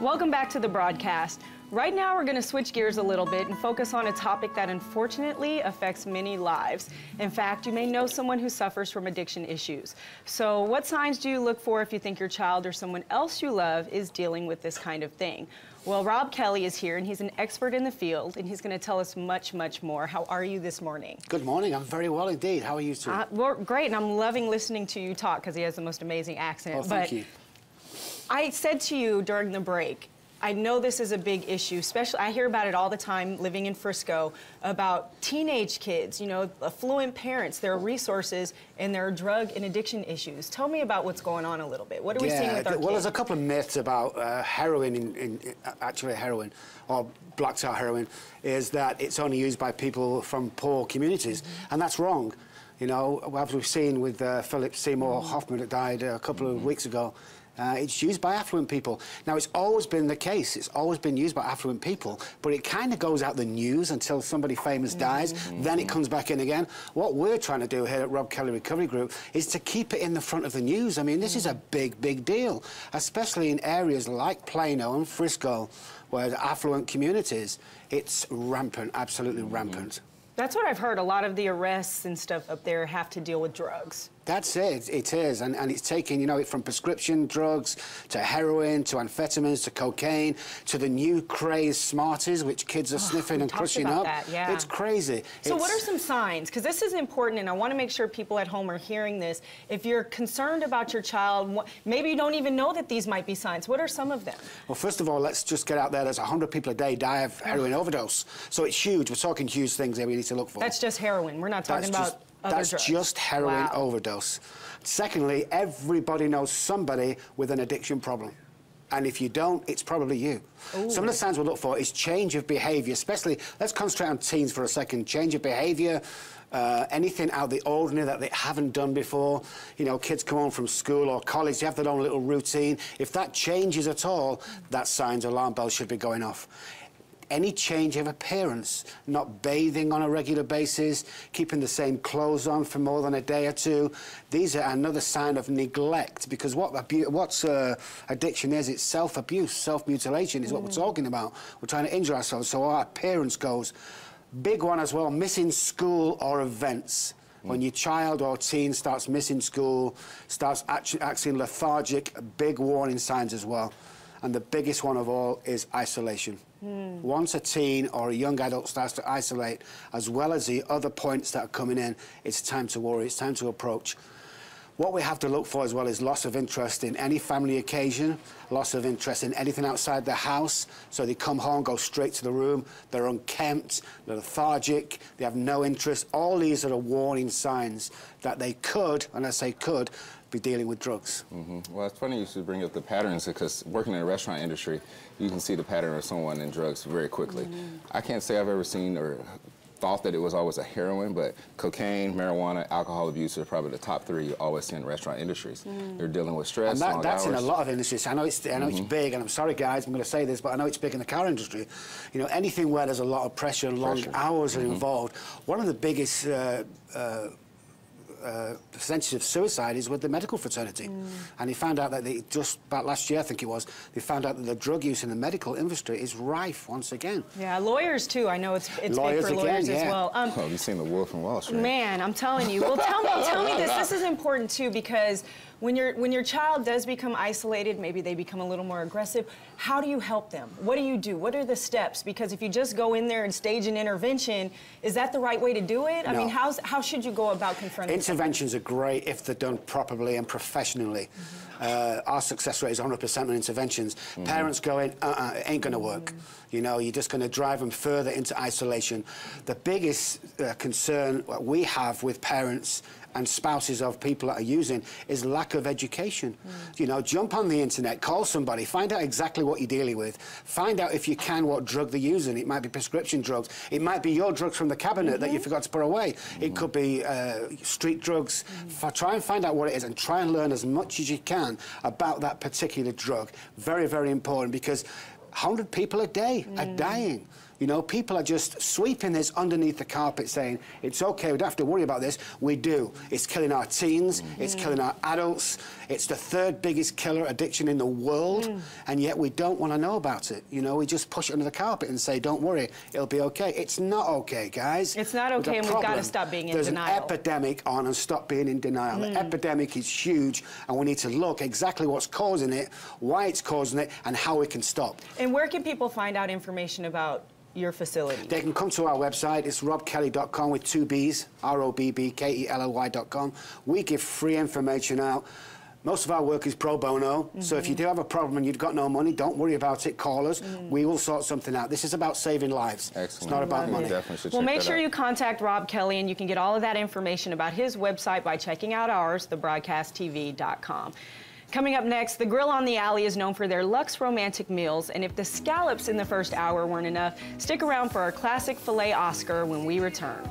Welcome back to the broadcast. Right now we're going to switch gears a little bit and focus on a topic that unfortunately affects many lives. In fact, you may know someone who suffers from addiction issues. So what signs do you look for if you think your child or someone else you love is dealing with this kind of thing? Well, Rob Kelly is here and he's an expert in the field and he's going to tell us much, much more. How are you this morning? Good morning. I'm very well indeed. How are you two? We're great, and I'm loving listening to you talk because he has the most amazing accent. Oh, thank you. I said to you during the break, I know this is a big issue, especially I hear about it all the time living in Frisco, about teenage kids, you know, affluent parents, there are resources and there are drug and addiction issues. Tell me about what's going on a little bit. What are we seeing with our kids? Well, there's a couple of myths about heroin, actually heroin, or black tar heroin, is that it's only used by people from poor communities, and that's wrong. You know, as we've seen with Philip Seymour Hoffman that died a couple of weeks ago, it's used by affluent people. Now, it's always been the case. It's always been used by affluent people, but it kind of goes out the news until somebody famous dies, then it comes back in again. What we're trying to do here at Rob Kelly Recovery Group is to keep it in the front of the news. I mean, this is a big, big deal, especially in areas like Plano and Frisco, where the affluent communities, it's rampant, absolutely rampant. That's what I've heard. A lot of the arrests and stuff up there have to deal with drugs. That's it. It is, and it's taking, you know, it from prescription drugs to heroin to amphetamines to cocaine to the new craze Smarties, which kids are sniffing and crushing up. Yeah. It's crazy. So what are some signs? Because this is important, and I want to make sure people at home are hearing this. If you're concerned about your child, maybe you don't even know that these might be signs. What are some of them? Well, first of all, let's just get out there. There's 100 people a day die of heroin overdose. So it's huge. We're talking huge things that we need to look for. That's just heroin. We're not talking about other drugs. That's just heroin overdose. Secondly, everybody knows somebody with an addiction problem. And if you don't, it's probably you. Ooh. Some of the signs we'll look for is change of behaviour, especially, let's concentrate on teens for a second. Change of behaviour, anything out of the ordinary that they haven't done before. You know, kids come home from school or college, they have their own little routine. If that changes at all, that signs, alarm bells should be going off. Any change of appearance, not bathing on a regular basis, keeping the same clothes on for more than a day or two. These are another sign of neglect, because what's addiction is, it's self-abuse, self-mutilation is what we're talking about. We're trying to injure ourselves, so our appearance goes. Big one as well, missing school or events. When your child or teen starts missing school, starts acting lethargic, big warning signs as well. And the biggest one of all is isolation. Once a teen or a young adult starts to isolate, as well as the other points that are coming in, it's time to worry, it's time to approach. What we have to look for as well is loss of interest in any family occasion, loss of interest in anything outside the house. So they come home, go straight to the room, they're unkempt, they're lethargic, they have no interest. All these are warning signs that they could, and I say could, be dealing with drugs. Well, it's funny you should bring up the patterns, because working in the restaurant industry, you can see the pattern of someone in drugs very quickly. I can't say I've ever seen or thought that it was always a heroin, but cocaine, marijuana, alcohol abuse are probably the top three you always see in restaurant industries. They're dealing with stress, and that's in a lot of industries. I know it's big, and I'm sorry guys, I'm going to say this, but I know it's big in the car industry. You know, anything where there's a lot of pressure and long hours are involved. One of the biggest percentage of suicide is with the medical fraternity. And he found out that just about last year, I think it was, they found out that the drug use in the medical industry is rife once again. Yeah, lawyers too. I know it's lawyers big for lawyers as well. Oh, you've seen The Wolf of Wall Street. Man, I'm telling you. Well, tell me this. This is important too, because when your child does become isolated, maybe they become a little more aggressive, how do you help them? What do you do? What are the steps? Because if you just go in there and stage an intervention, is that the right way to do it? I mean, how should you go about confronting Interventions are great if they're done properly and professionally. Our success rate is 100% on interventions. Parents going, it ain't going to work. You know, you're just going to drive them further into isolation. The biggest concern we have with parents and spouses of people that are using is lack of education. You know, jump on the internet, call somebody, find out exactly what you're dealing with, find out if you can what drug they're using. It might be prescription drugs, it might be your drugs from the cabinet that you forgot to put away, it could be street drugs. Try and find out what it is and try and learn as much as you can about that particular drug. Very, very important, because 100 people a day are dying. You know, people are just sweeping this underneath the carpet saying, it's okay, we don't have to worry about this. We do. It's killing our teens, it's killing our adults, it's the third biggest killer addiction in the world, and yet we don't want to know about it. You know, we just push it under the carpet and say, don't worry, it'll be okay. It's not okay, guys. It's not okay, and we've got to stop being in denial. There's an epidemic on, and stop being in denial. The epidemic is huge, and we need to look exactly what's causing it, why it's causing it, and how we can stop. And where can people find out information about your facility? They can come to our website. It's robkelly.com with 2 B's, ROBBKELLY.com. We give free information out. Most of our work is pro bono, so if you do have a problem and you've got no money, don't worry about it, call us. We will sort something out. This is about saving lives. Excellent. It's not about money. Definitely should Well, check make that sure out. you contact Rob Kelly, and you can get all of that information about his website by checking out ours, thebroadcasttv.com. Coming up next, the Grill on the Alley is known for their luxe romantic meals, and if the scallops in the first hour weren't enough, stick around for our classic filet Oscar when we return.